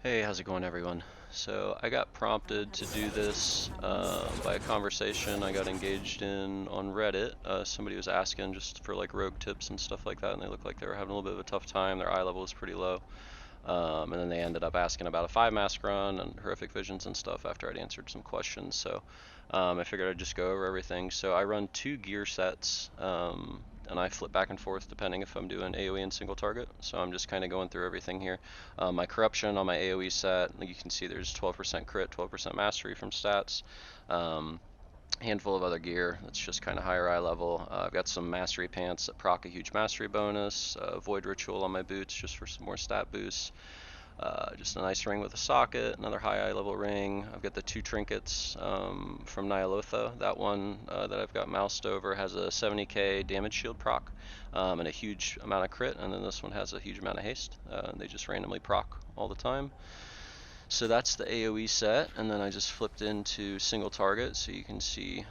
Hey, how's it going, everyone? So I got prompted to do this by a conversation I got engaged in on Reddit. Somebody was asking just for like rogue tips and stuff like that, and they looked like they were having a little bit of a tough time. Their eye level was pretty low. And then they ended up asking about a 5 mask run and horrific visions and stuff after I'd answered some questions. So I figured I'd just go over everything. So I run two gear sets, and I flip back and forth depending if I'm doing AoE and single target. So I'm just kind of going through everything here. My corruption on my AoE set, you can see there's 12% crit, 12% mastery from stats. Handful of other gear that's just kind of higher eye level. I've got some mastery pants that proc a huge mastery bonus, void ritual on my boots just for some more stat boosts. Just a nice ring with a socket, another high eye level ring. I've got the two trinkets from Nyalotha. That one that I've got moused over has a 70k damage shield proc and a huge amount of crit, and then this one has a huge amount of haste. They just randomly proc all the time. So that's the AoE set, and then I just flipped into single target so you can see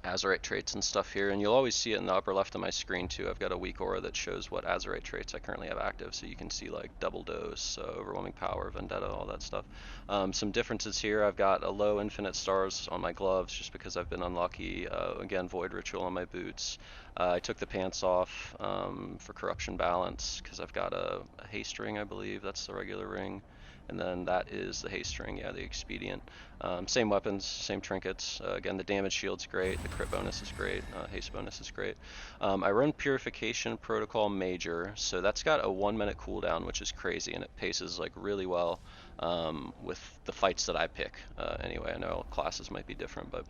Azerite traits and stuff here, and you'll always see it in the upper left of my screen too. I've got a weak aura that shows what Azerite traits I currently have active, so you can see like double dose, overwhelming power, vendetta, all that stuff. Some differences here: I've got a low infinite stars on my gloves just because I've been unlucky. Again, void ritual on my boots. I took the pants off for corruption balance because I've got a haste ring, I believe that's the regular ring. And then that is the haste ring, yeah, the expedient. Same weapons, same trinkets. Again, the damage shield's great, the crit bonus is great, haste bonus is great. I run Purification Protocol Major, so that's got a 1 minute cooldown, which is crazy, and it paces like really well with the fights that I pick. Anyway, I know classes might be different, but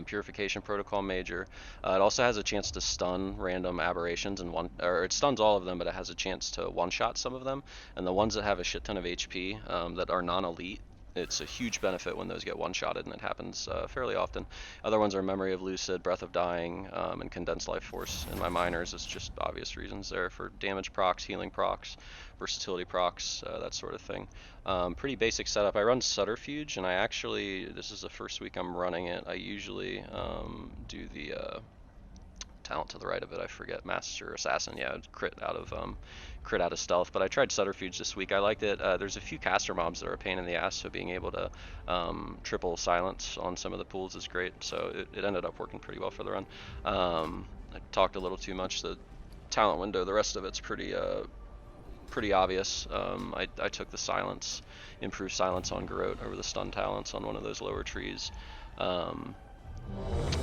Purification Protocol Major. It also has a chance to stun random aberrations, and or it stuns all of them, but it has a chance to one-shot some of them. And the ones that have a shit ton of HP that are non-elite, it's a huge benefit when those get one-shotted, and it happens fairly often. Other ones are Memory of Lucid, Breath of Dying, and Condensed Life Force. And my minors is just obvious reasons there for damage procs, healing procs, versatility procs, that sort of thing. Pretty basic setup. I run Subterfuge, and I actually, this is the first week I'm running it. I usually do the talent to the right of it. I forget, Master Assassin. Yeah, crit out of stealth. But I tried Subterfuge this week. I liked it. There's a few caster mobs that are a pain in the ass, so being able to triple silence on some of the pools is great. So it ended up working pretty well for the run. I talked a little too much. The talent window, the rest of it's pretty obvious. I took the silence, improved silence on Garrote over the stun talents on one of those lower trees.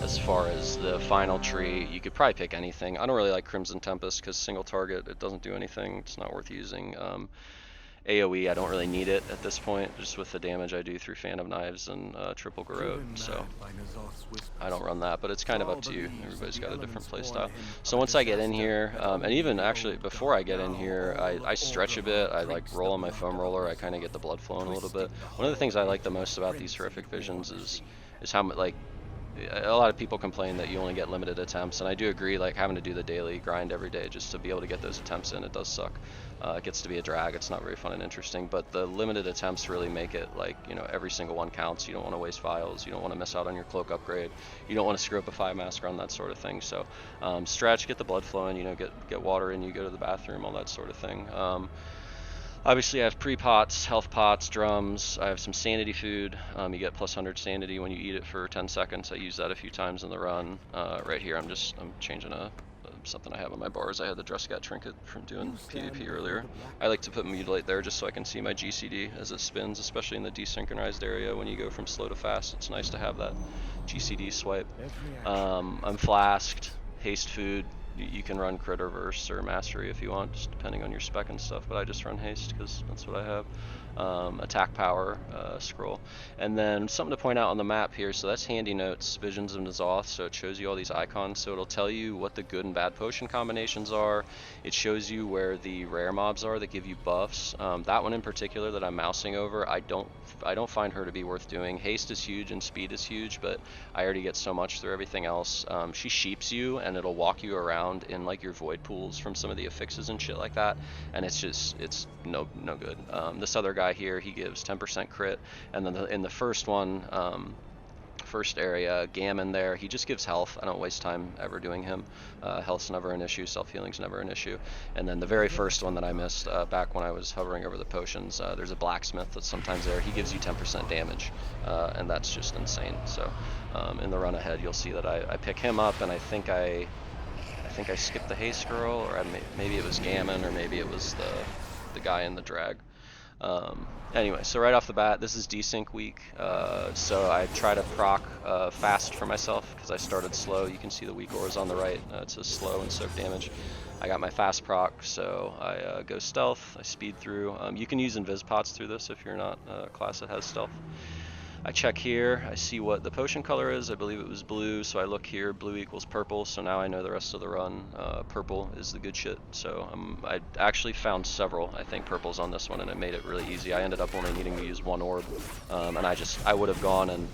As far as the final tree, you could probably pick anything. I don't really like Crimson Tempest because single target, it doesn't do anything. It's not worth using. AoE, I don't really need it at this point, just with the damage I do through Phantom Knives and triple Garrote, so I don't run that, but it's kind of up to you. Everybody's got a different playstyle. So once I get in here, and even actually before I get in here, I stretch a bit. I like roll on my foam roller. I kind of get the blood flowing a little bit. One of the things I like the most about these horrific visions is how much, like, a lot of people complain that you only get limited attempts, and I do agree, like having to do the daily grind every day just to be able to get those attempts in, it does suck. It gets to be a drag. It's not very fun and interesting, but the limited attempts really make it like, you know, every single one counts. You don't want to waste files. You don't want to miss out on your cloak upgrade. You don't want to screw up a 5 mask run, that sort of thing. So stretch, get the blood flowing, you know, get water in, you go to the bathroom, all that sort of thing. Obviously, I have pre-pots, health pots, drums. I have some sanity food. You get plus 100 sanity when you eat it for 10 seconds. I use that a few times in the run. Right here, I'm changing something I have on my bars. I had the Druscat trinket from doing PvP earlier. I like to put mutilate there just so I can see my GCD as it spins, especially in the desynchronized area. When you go from slow to fast, it's nice to have that GCD swipe. I'm flasked, haste food. You can run crit or verse or mastery if you want, just depending on your spec and stuff, but I just run haste because that's what I have. Attack power, scroll. And then something to point out on the map here, so that's Handy Notes, Visions of N'Zoth, so it shows you all these icons, so it'll tell you what the good and bad potion combinations are. It shows you where the rare mobs are that give you buffs. That one in particular that I'm mousing over, I don't find her to be worth doing. Haste is huge and speed is huge, but I already get so much through everything else. She sheeps you and it'll walk you around in like your void pools from some of the affixes and shit like that, and it's no good. This other guy here, he gives 10% crit, and then in the first first area, Gammon there, he just gives health. I don't waste time ever doing him. Health's never an issue, self-healing's never an issue. And then the very first one that I missed, back when I was hovering over the potions, there's a blacksmith that's sometimes there. He gives you 10% damage, and that's just insane. So in the run ahead, you'll see that I pick him up, and I think I skipped the haste scroll, or maybe it was Gammon, or maybe it was the guy in the drag. Anyway, so right off the bat, this is desync week, so I try to proc fast for myself because I started slow. You can see the weak auras on the right. It says slow and soak damage. I got my fast proc, so I go stealth. I speed through. You can use invis pots through this if you're not a class that has stealth. I check here, I see what the potion color is. I believe it was blue, so I look here, blue equals purple, so now I know the rest of the run. Purple is the good shit. So I actually found several, I think, purples on this one, and it made it really easy. I ended up only needing to use one orb, and I would have gone and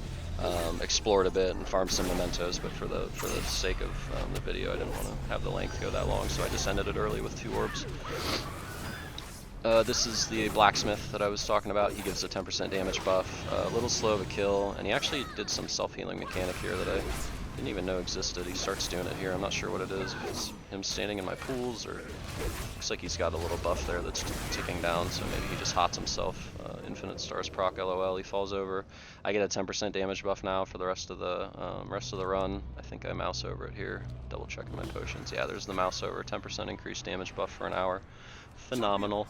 explored a bit and farmed some mementos, but for the sake of the video, I didn't want to have the length go that long, so I just ended it early with 2 orbs. This is the blacksmith that I was talking about. He gives a 10% damage buff, a little slow to kill, and he actually did some self-healing mechanic here that I didn't even know existed. He starts doing it here. I'm not sure what it is, if it's him standing in my pools, or looks like he's got a little buff there that's ticking down, so maybe he just hots himself. Infinite stars proc, lol. He falls over. I get a 10% damage buff now for the rest of the run. I think I mouse over it here, double checking my potions. Yeah, there's the mouse over, 10% increased damage buff for an hour. Phenomenal.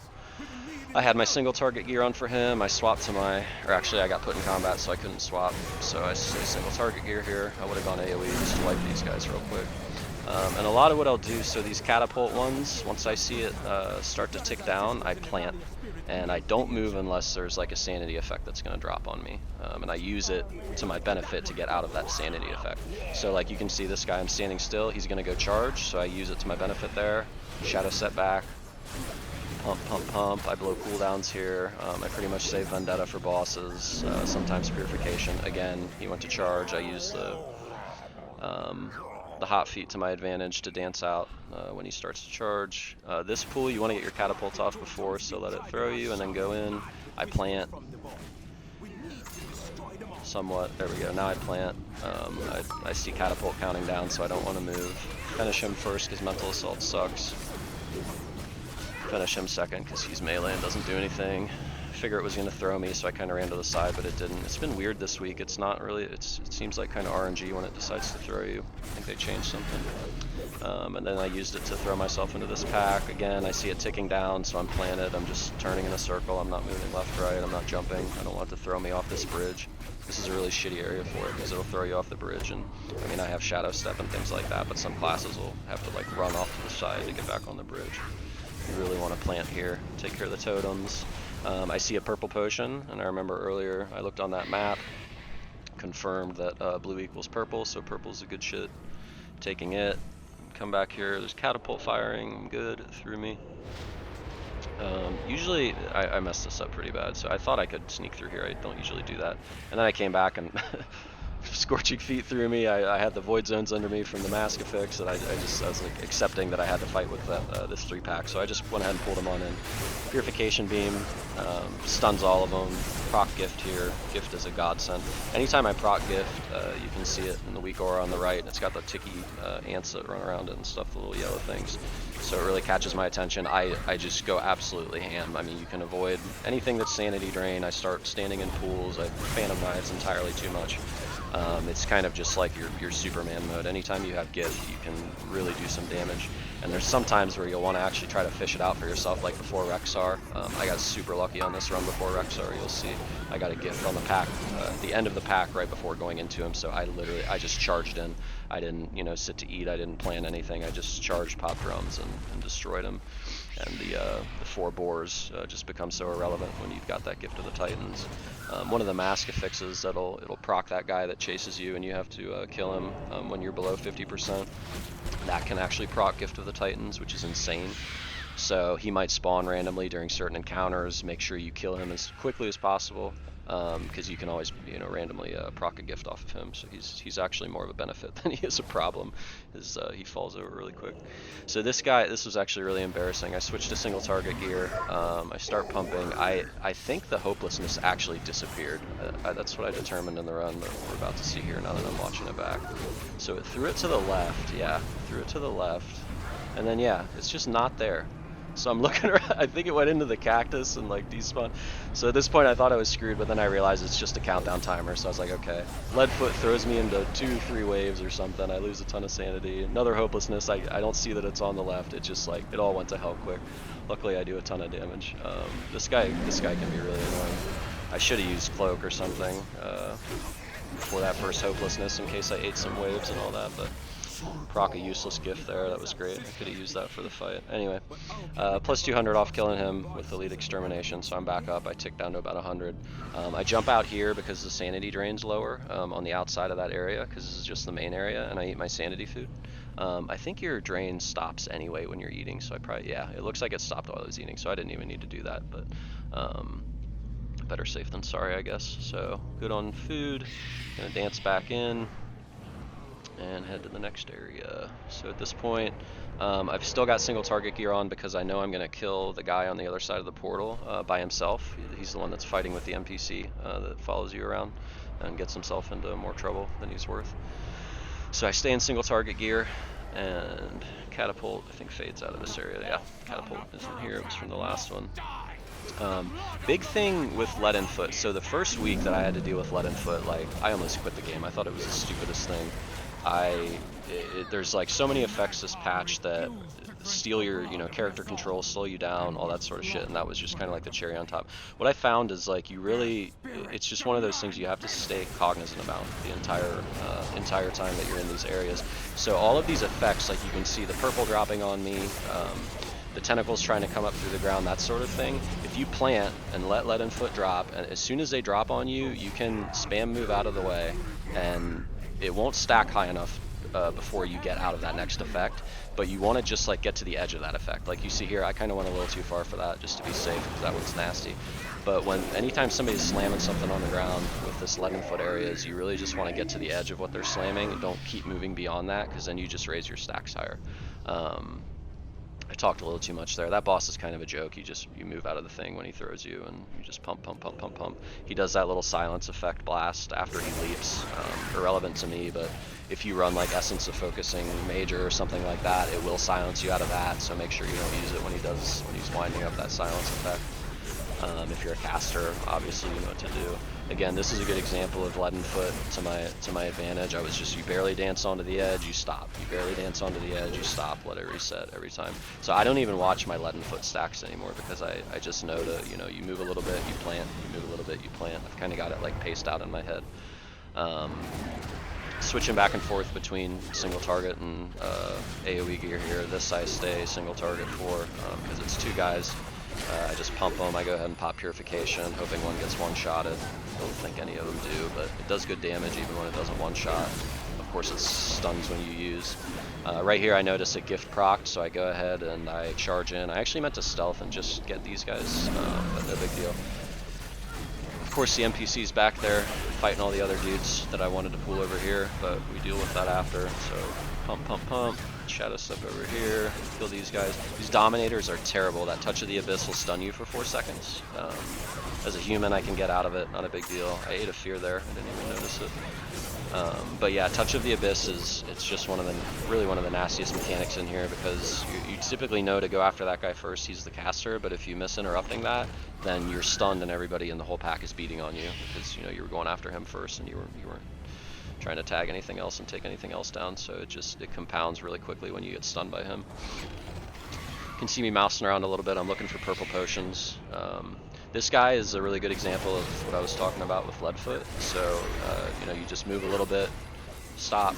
I had my single target gear on for him. I swapped to or actually I got put in combat, so I couldn't swap. So I say single target gear here. I would have gone AoE just to wipe these guys real quick. And a lot of what I'll do, so these catapult ones, once I see it start to tick down, I plant. And I don't move unless there's like a sanity effect that's going to drop on me. And I use it to my benefit to get out of that sanity effect. So like you can see this guy, I'm standing still, he's going to go charge, so I use it to my benefit there. Shadow setback. Pump, pump, pump. I blow cooldowns here. I pretty much save Vendetta for bosses, sometimes Purification. Again, he went to charge. I use the hot feet to my advantage to dance out when he starts to charge. This pool, you want to get your catapult off before, so let it throw you and then go in. I plant. Somewhat. There we go. Now I plant. I see catapult counting down, so I don't want to move. Finish him first because mental assault sucks. Finish him second because he's melee and doesn't do anything. Figure it was going to throw me, so I kind of ran to the side, but it didn't. It's been weird this week. It's not really, it seems like kind of RNG when it decides to throw you. I think they changed something. And then I used it to throw myself into this pack. Again, I see it ticking down, so I'm planted. I'm just turning in a circle. I'm not moving left, right. I'm not jumping. I don't want it to throw me off this bridge. This is a really shitty area for it because it'll throw you off the bridge. And I mean, I have shadow step and things like that, but some classes will have to like run off to the side to get back on the bridge. You really want to plant here, take care of the totems. I see a purple potion, and I remember earlier I looked on that map, confirmed that blue equals purple, so purple's a good shit. Taking it, come back here, there's catapult firing, I'm good, it threw me. Usually, I messed this up pretty bad, so I thought I could sneak through here. I don't usually do that. And then I came back and scorching feet through me. I had the void zones under me from the mask affix, and I was like accepting that I had to fight with that, this 3-pack. So I just went ahead and pulled them on in. Purification beam stuns all of them. Proc gift here. Gift is a godsend. Anytime I proc gift, you can see it in the weak aura on the right. It's got the ticky ants that run around it and stuff, the little yellow things. So it really catches my attention. I just go absolutely ham. I mean, you can avoid anything that's sanity drain. I start standing in pools. I phantom knives entirely too much. It's kind of just like your Superman mode. Anytime you have gift, you can really do some damage. And there's some times where you'll want to actually try to fish it out for yourself, like before Rexar. I got super lucky on this run before Rexar. You'll see I got a gift on the pack, at the end of the pack right before going into him. So I just charged in. I didn't, sit to eat. I didn't plan anything. I just charged, pop drums, and destroyed him. And the 4 boars just become so irrelevant when you've got that gift of the Titans. One of the mask affixes it'll proc that guy that chases you, and you have to kill him when you're below 50%. That can actually proc Gift of the Titans, which is insane. So he might spawn randomly during certain encounters. Make sure you kill him as quickly as possible. because you can always, you know, randomly proc a gift off of him. So he's actually more of a benefit than he is a problem. He falls over really quick. So this guy, this was actually really embarrassing. I switched to single target gear. I start pumping. I think the hopelessness actually disappeared. That's what I determined in the run that we're about to see here now that I'm watching it back. So it threw it to the left. Yeah, threw it to the left. And then yeah, it's just not there. So I'm looking around, I think it went into the cactus and like despawned. So at this point I thought I was screwed, but then I realized it's just a countdown timer. So I was like, okay. Leadfoot throws me into 2-3 waves or something. I lose a ton of sanity. Another hopelessness, I don't see that it's on the left. It just like, it all went to hell quick. Luckily I do a ton of damage. This guy can be really annoying. I should have used cloak or something for that first hopelessness in case I ate some waves and all that, but proc a useless gift there. That was great. I could have used that for the fight. Anyway, plus 200 off killing him with Elite Extermination, so I'm back up. I tick down to about 100. I jump out here because the sanity drain's lower on the outside of that area, because this is just the main area, and I eat my sanity food. I think your drain stops anyway when you're eating, so I probably, yeah, it looks like it stopped while I was eating, so I didn't even need to do that, but better safe than sorry, I guess. So good on food. Gonna dance back in and head to the next area. So at this point, I've still got single target gear on because I know I'm going to kill the guy on the other side of the portal by himself. He's the one that's fighting with the NPC that follows you around and gets himself into more trouble than he's worth. So I stay in single target gear, and catapult I think fades out of this area. Yeah, catapult isn't here, it was from the last one. Big thing with lead and foot. So the first week that I had to deal with lead and foot, like, I almost quit the game. I thought it was the stupidest thing. There's like so many effects this patch that steal your, you know, character control, slow you down, all that sort of shit, and that was just kind of like the cherry on top. What I found is like it's just one of those things you have to stay cognizant about the entire time that you're in these areas. So all of these effects, like you can see the purple dropping on me, the tentacles trying to come up through the ground, that sort of thing. If you plant and let lead and foot drop, and as soon as they drop on you, you can spam move out of the way, and it won't stack high enough before you get out of that next effect, but you want to just like get to the edge of that effect. Like you see here, I kind of went a little too far for that just to be safe, because that one's nasty. But anytime somebody's slamming something on the ground with this lead and foot areas, you really just want to get to the edge of what they're slamming, and don't keep moving beyond that, because then you just raise your stacks higher. I talked a little too much there. That boss is kind of a joke. You move out of the thing when he throws you, and you just pump, pump, pump, pump, pump. He does that little silence effect blast after he leaps. Irrelevant to me, but if you run like Essence of Focusing Major or something like that, it will silence you out of that, so make sure you don't use it when he's winding up that silence effect. If you're a caster, obviously you know what to do. Again, this is a good example of lead and foot to my advantage. You barely dance onto the edge, you stop. You barely dance onto the edge, you stop. Let it reset every time. So I don't even watch my lead and foot stacks anymore, because I just know to, you know, you move a little bit, you plant. You move a little bit, you plant. I've kind of got it like paced out in my head. Switching back and forth between single target and AoE gear here. This I stay single target for because it's two guys. I just pump them, I go ahead and pop Purification, hoping one gets one-shotted. I don't think any of them do, but it does good damage even when it doesn't one-shot. Of course it stuns when you use. Right here I notice a gift proc, so I go ahead and I charge in. I actually meant to stealth and just get these guys, but no big deal. Of course the NPC's back there fighting all the other dudes that I wanted to pull over here, but we deal with that after. So pump, pump, pump. Shadow Step over here, kill these guys. These Dominators are terrible. That Touch of the Abyss will stun you for 4 seconds. As a human, I can get out of it, not a big deal. I ate a fear there, I didn't even notice it. But yeah, Touch of the Abyss it's just really one of the nastiest mechanics in here, because you typically know to go after that guy first. He's the caster, but if you miss interrupting that, then you're stunned and everybody in the whole pack is beating on you, because you know you were going after him first and you weren't trying to tag anything else and take anything else down, so it compounds really quickly when you get stunned by him. You can see me mousing around a little bit. I'm looking for purple potions. This guy is a really good example of what I was talking about with Leadfoot. So you know, you just move a little bit, stop,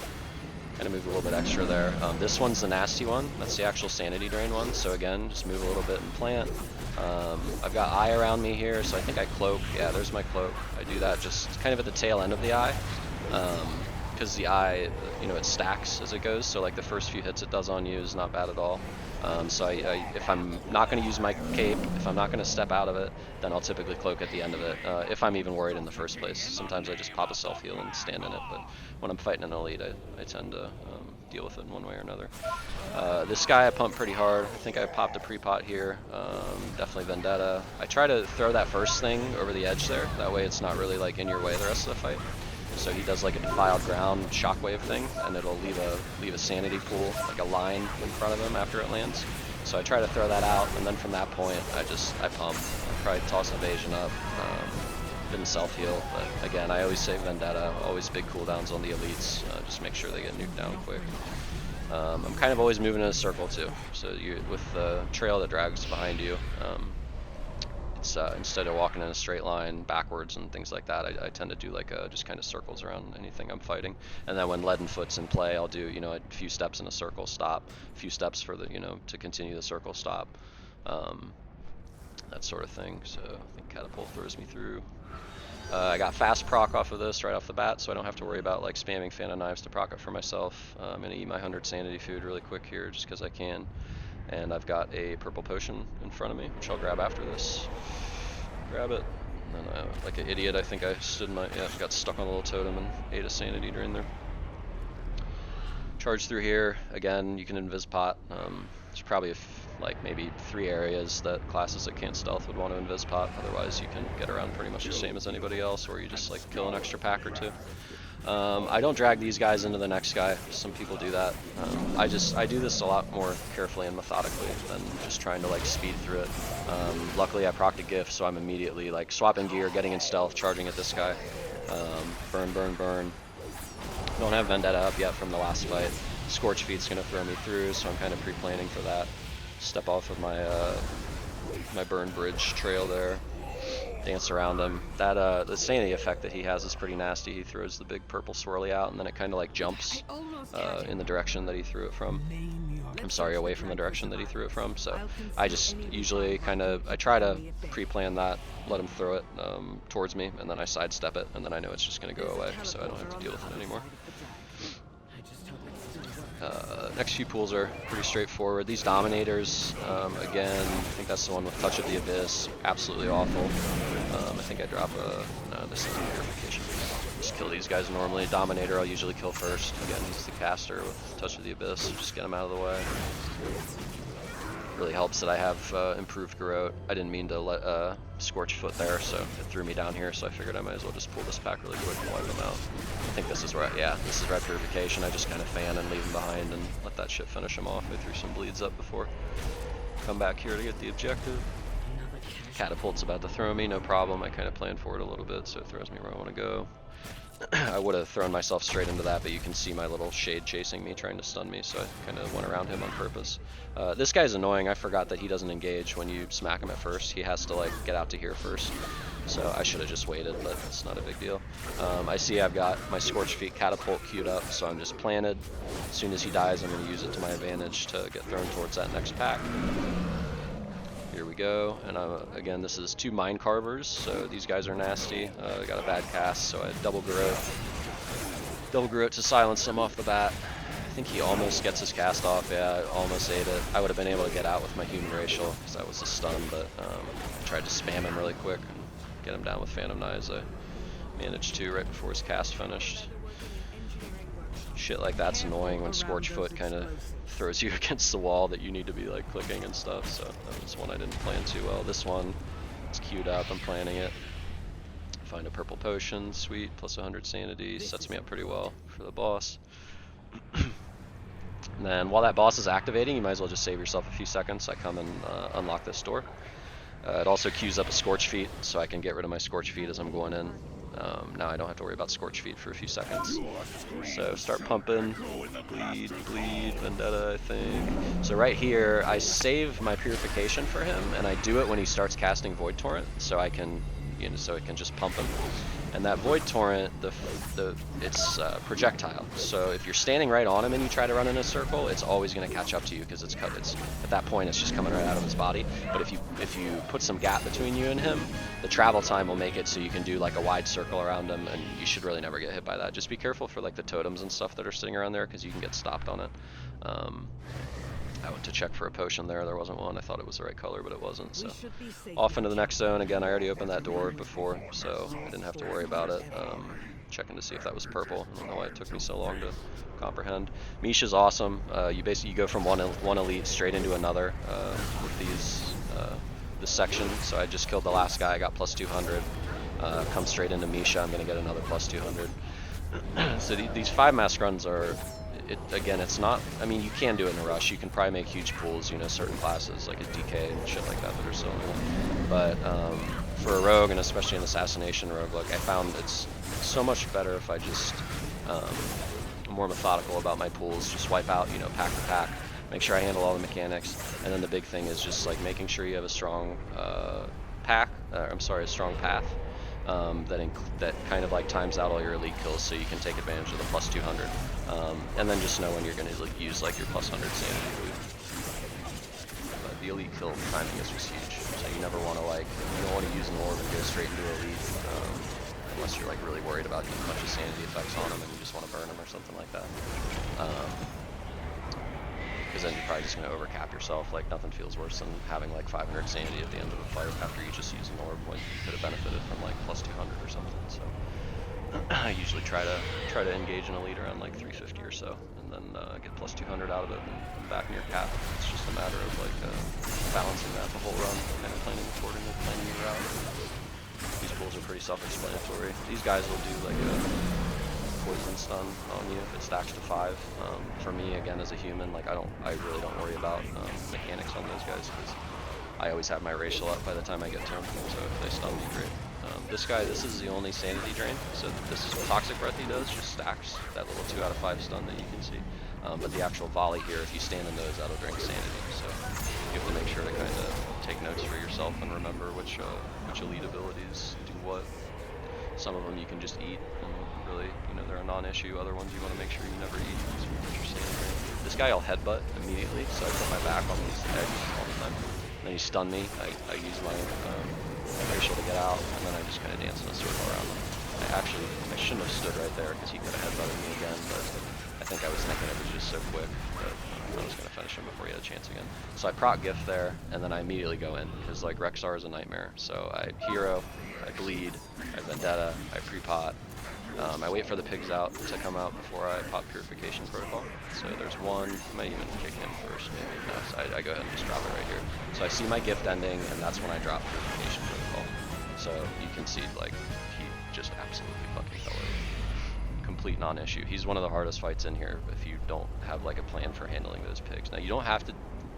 kind of move a little bit extra there. This one's the nasty one. That's the actual sanity drain one. So again, just move a little bit and plant. I've got eye around me here, so I think I cloak. Yeah, there's my cloak. I do that just kind of at the tail end of the eye. Because the eye, you know, it stacks as it goes, so like the first few hits it does on you is not bad at all. So if I'm not going to use my cape, if I'm not going to step out of it, then I'll typically cloak at the end of it, if I'm even worried in the first place. Sometimes I just pop a self-heal and stand in it, but when I'm fighting an elite, I tend to deal with it in one way or another. This guy I pump pretty hard. I think I popped a pre-pot here. Definitely Vendetta. I try to throw that first thing over the edge there. That way it's not really like in your way the rest of the fight. So he does like a defiled ground shockwave thing, and it'll leave a sanity pool, like a line in front of him after it lands. So I try to throw that out, and then from that point, I pump. I probably toss evasion up. Didn't self-heal, but again, I always say Vendetta, always big cooldowns on the elites, just make sure they get nuked down quick. I'm kind of always moving in a circle too, so with the trail that drags behind you, it's instead of walking in a straight line backwards and things like that, I tend to do like just kind of circles around anything I'm fighting. And then when Leaden Foot's in play, I'll do, a few steps in a circle, stop, a few steps for the, to continue the circle, stop, that sort of thing. So I think Catapult throws me through. I got fast proc off of this right off the bat, so I don't have to worry about like spamming Phantom Knives to proc it for myself. I'm going to eat my 100 sanity food really quick here just because I can. And I've got a purple potion in front of me, which I'll grab after this. Grab it. And then, like an idiot, I think I got stuck on a little totem and ate a sanity during there. Charge through here. Again, you can invis pot. There's probably like maybe 3 areas that classes that can't stealth would want to invis pot. Otherwise, you can get around pretty much the same as anybody else, or you just like kill an extra pack or 2. I don't drag these guys into the next guy. Some people do that. I do this a lot more carefully and methodically than just trying to like speed through it. Luckily I procced a gift, so I'm immediately like swapping gear, getting in stealth, charging at this guy. Burn, burn, burn. Don't have Vendetta up yet from the last fight. Scorch Feet's gonna throw me through, so I'm kind of pre-planning for that. Step off of my my burn bridge trail there. Dance around him. That the sanity effect that he has is pretty nasty. He throws the big purple swirly out, and then it kind of like jumps in the direction that he threw it from. I'm sorry, away from the direction that he threw it from. So I just usually I try to pre-plan that, let him throw it towards me, and then I sidestep it, and then I know it's just going to go away, so I don't have to deal with it anymore. Next few pools are pretty straightforward. These Dominators, again, I think that's the one with Touch of the Abyss. Absolutely awful. I think I drop no, this isn't Purification. Just kill these guys normally. Dominator I'll usually kill first. Again, he's the caster with Touch of the Abyss. Just get him out of the way. Really helps that I have improved Garrote. I didn't mean to let Scorch Foot there, so it threw me down here, so I figured I might as well just pull this pack really quick and wipe them out. I think this is where, this is Red Purification. I just kind of fan and leave him behind and let that shit finish him off. I threw some bleeds up before. Come back here to get the objective. Catapult's about to throw me, no problem. I kind of planned for it a little bit, so it throws me where I want to go. I would have thrown myself straight into that, but you can see my little shade chasing me, trying to stun me, so I kind of went around him on purpose. This guy's annoying. I forgot that he doesn't engage when you smack him at first. He has to like get out to here first. So I should have just waited, but it's not a big deal. I see I've got my Scorch Feet Catapult queued up, so I'm just planted. As soon as he dies, I'm going to use it to my advantage to get thrown towards that next pack. Here we go, and again, this is 2 Mind Carvers, so these guys are nasty. I got a bad cast, so I double Garrote. Double Garrote to silence him off the bat. I think he almost gets his cast off. Yeah, I almost ate it. I would have been able to get out with my Human Racial, because that was a stun, but I tried to spam him really quick and get him down with Phantom Knives. I managed to right before his cast finished. Shit like that's annoying when Scorch Foot kind of throws you against the wall that you need to be like clicking and stuff, so that was one I didn't plan too well. This one, it's queued up, I'm planning it. Find a purple potion, sweet, plus 100 sanity, sets me up pretty well for the boss. And then while that boss is activating, you might as well just save yourself a few seconds. I come and unlock this door. It also queues up a Scorch Feet, so I can get rid of my Scorch Feet as I'm going in. Now I don't have to worry about Scorch Feet for a few seconds. So start pumping, bleed, Vendetta I think. So right here, I save my Purification for him, and I do it when he starts casting Void Torrent, so I can, so it can just pump him. And that Void Torrent, it's projectile. So if you're standing right on him and you try to run in a circle, it's always going to catch up to you because it's at that point it's just coming right out of his body. But if you put some gap between you and him, the travel time will make it so you can do like a wide circle around him, and you should really never get hit by that. Just be careful for like the totems and stuff that are sitting around there because you can get stopped on it. I went to check for a potion there. There wasn't one. I thought it was the right color, but it wasn't. So off into the next zone. Again, I already opened that door before, so I didn't have to worry about it. Checking to see if that was purple. I don't know why it took me so long to comprehend. Misha's awesome. You basically go from one elite straight into another with this section. So I just killed the last guy. I got plus 200. Come straight into Misha. I'm gonna get another plus 200. So these 5 mask runs are. Again, it's not, I mean, you can do it in a rush. You can probably make huge pools, you know, certain classes like a DK and shit like that that are selling it. But for a rogue, and especially an Assassination Rogue, like I found it's so much better if I just am more methodical about my pools, just wipe out, you know, pack to pack, make sure I handle all the mechanics, and then the big thing is just like making sure you have a strong a strong path. That kind of like times out all your elite kills, so you can take advantage of the plus 200, and then just know when you're going to use like your plus 100 sanity loot. But the elite kill timing is just huge, so you never want to you don't want to use an orb and go straight into elite, unless you're like really worried about getting a bunch of sanity effects on them and you just want to burn them or something like that. Because then you're probably just going to overcap yourself. Like, nothing feels worse than having like 500 sanity at the end of a fight after you just use an orb when you could have benefited from like plus 200 or something. So I usually try to engage an elite around like 350 or so, and then get plus 200 out of it and back near cap. It's just a matter of like balancing that the whole run, kind of planning accordingly, planning your route. These pools are pretty self-explanatory. These guys will do like a poison stun on you if it stacks to 5. For me, again, as a human, like I really don't worry about mechanics on those guys, because I always have my racial up by the time I get to them, so if they stun me, great. This guy, this is the only sanity drain, so this is what Toxic Breath he does, just stacks that little 2 out of 5 stun that you can see. But the actual volley here, if you stand in those, that'll drink sanity, so you have to make sure to kind of take notes for yourself and remember which elite abilities do what. Some of them you can just eat, and really, you know, they're a non-issue. Other ones you want to make sure you never eat. This guy I'll headbutt immediately, so I put my back on these eggs all the time. Then he stunned me. I use my racial to get out, and then I just kind of dance in a circle around him. I shouldn't have stood right there because he could have headbutted me again, but I think I was thinking it was just so quick that I was going to finish him before he had a chance again. So I proc gift there, and then I immediately go in, because like Rexar is a nightmare. So I hero, I bleed, I vendetta, I pre-pot. I wait for the pigs out to come out before I pop Purification Protocol. So there's one, I might even kick him first, maybe. No, so I go ahead and just drop it right here. So I see my gift ending, and that's when I drop Purification Protocol. So you can see, like, he just absolutely fucking fell over. Complete non-issue. He's one of the hardest fights in here if you don't have like a plan for handling those pigs. Now you don't have to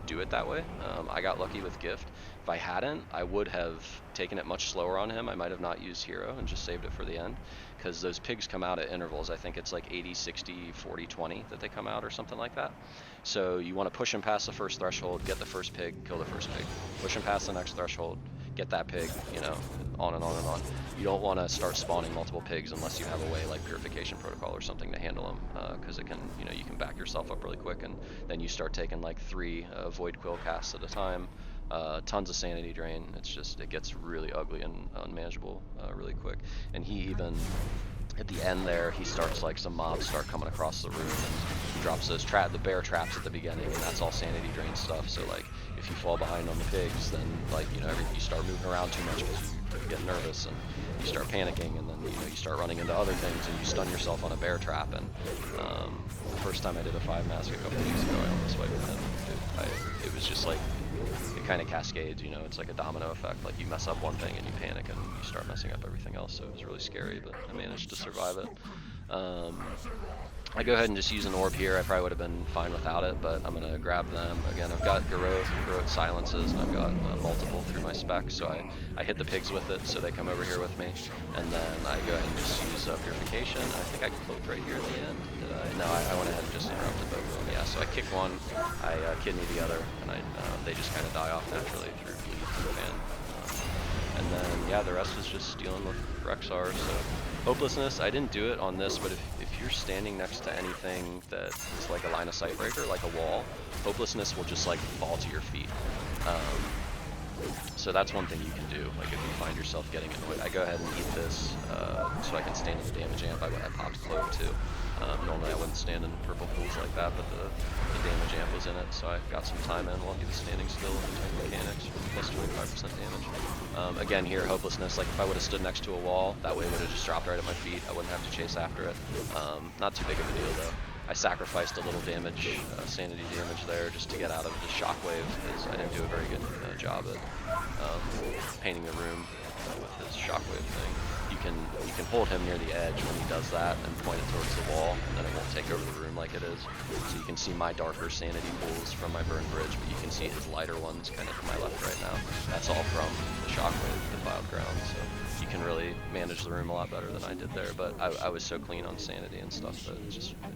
do it that way. I got lucky with gift. If I hadn't, I would have taken it much slower on him. I might have not used hero and just saved it for the end, because those pigs come out at intervals. I think it's like 80, 60, 40, 20 that they come out or something like that. So you want to push him past the first threshold, get the first pig, kill the first pig. Push him past the next threshold, get that pig, you know, on and on and on. You don't want to start spawning multiple pigs unless you have a way like Purification Protocol or something to handle them, because it can, you know, you can back yourself up really quick, and then you start taking like 3 Void Quill casts at a time, tons of sanity drain. It's just, it gets really ugly and unmanageable really quick. And he even, at the end there, he starts like some mobs start coming across the room, and he drops those the bear traps at the beginning, and that's all sanity drain stuff. So like, if you fall behind on the pigs, then like, you know, you start moving around too much because you get nervous, and you start panicking, and then, you know, you start running into other things, and you stun yourself on a bear trap. And the first time I did a 5 mask a couple weeks ago, I almost wiped him. It was just like, it kind of cascades, you know, it's like a domino effect. Like, you mess up one thing and you panic and you start messing up everything else. So it was really scary, but I managed to survive it. I go ahead and just use an orb here. I probably would have been fine without it, but I'm going to grab them. Again, I've got Garrote silences, and I've got multiple through my spec, so I hit the pigs with it, so they come over here with me, and then I go ahead and just use Purification. I think I cloaked right here at the end. Did I? No, I went ahead and just interrupted both of them. Yeah, so I kick one, I kidney the other, and they just kind of die off naturally through bleed and fan. And then, yeah, the rest is just dealing with Rexar. So hopelessness, I didn't do it on this, but if you're standing next to anything that is like a line of sight breaker, like a wall, hopelessness will just like fall to your feet. So so that's one thing you can do. Like if you find yourself getting annoyed, I go ahead and eat this so I can stand in the damage amp. I popped cloak too. Normally I wouldn't stand in purple pools like that, but the damage amp was in it, so I got some time in while he was standing still in between mechanics for plus 25% damage. Again here, hopelessness, like if I would have stood next to a wall, that way it would have just dropped right at my feet. I wouldn't have to chase after it. Not too big of a deal though. I sacrificed a little damage, sanity damage there, just to get out of the shockwave, because I didn't do a very good job at painting the room with his shockwave thing. You can hold him near the edge when he does that and point it towards the wall, and then it won't take over the room like it is. So you can see my darker sanity pools from my burn bridge, but you can see his lighter ones kind of to my left right now. That's all from the shockwave, defiled ground. So you can really manage the room a lot better than I did there. But I was so clean on sanity and stuff that it just I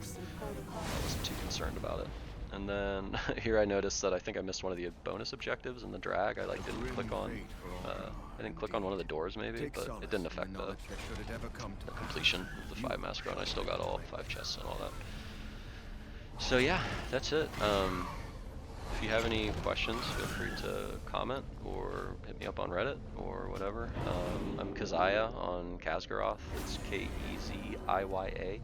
wasn't too concerned about it. And then here I noticed that I think I missed one of the bonus objectives in the drag. I like didn't click on I didn't click on one of the doors maybe, but it didn't affect the completion of the 5 mask run. I still got all 5 chests and all that. So yeah, that's it. If you have any questions, feel free to comment or hit me up on Reddit or whatever. I'm Keziah on Khazgaroth. It's Keziya.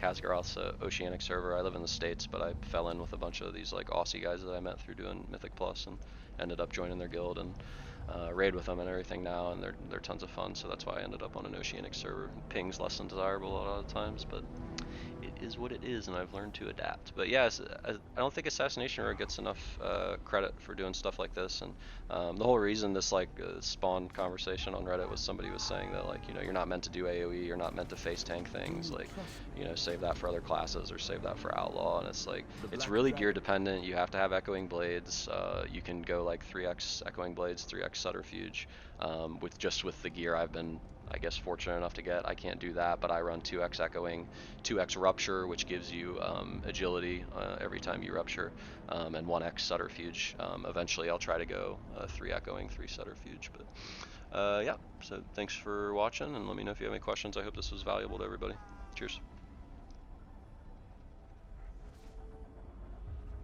Khazgaroth's an oceanic server. I live in the States, but I fell in with a bunch of these like Aussie guys that I met through doing Mythic Plus and ended up joining their guild and raid with them and everything now, and they're tons of fun. So that's why I ended up on an oceanic server. Ping's less than desirable a lot of times, but it is what it is, and I've learned to adapt. But yeah, I don't think Assassination Rogue gets enough credit for doing stuff like this. And the whole reason this like spawned conversation on Reddit was somebody was saying that like, you know, you're not meant to do AoE, you're not meant to face tank things, like, you know, save that for other classes or save that for Outlaw. And it's like, it's really gear dependent. You have to have Echoing Blades. You can go like 3x Echoing Blades, 3x Subterfuge with the gear I've been, I guess, fortunate enough to get. I can't do that, but I run 2x Echoing, 2x Rupture, which gives you agility every time you rupture, and 1x Subterfuge. Eventually I'll try to go 3 Echoing, 3 Subterfuge, but yeah, so thanks for watching, and let me know if you have any questions. I hope this was valuable to everybody. Cheers.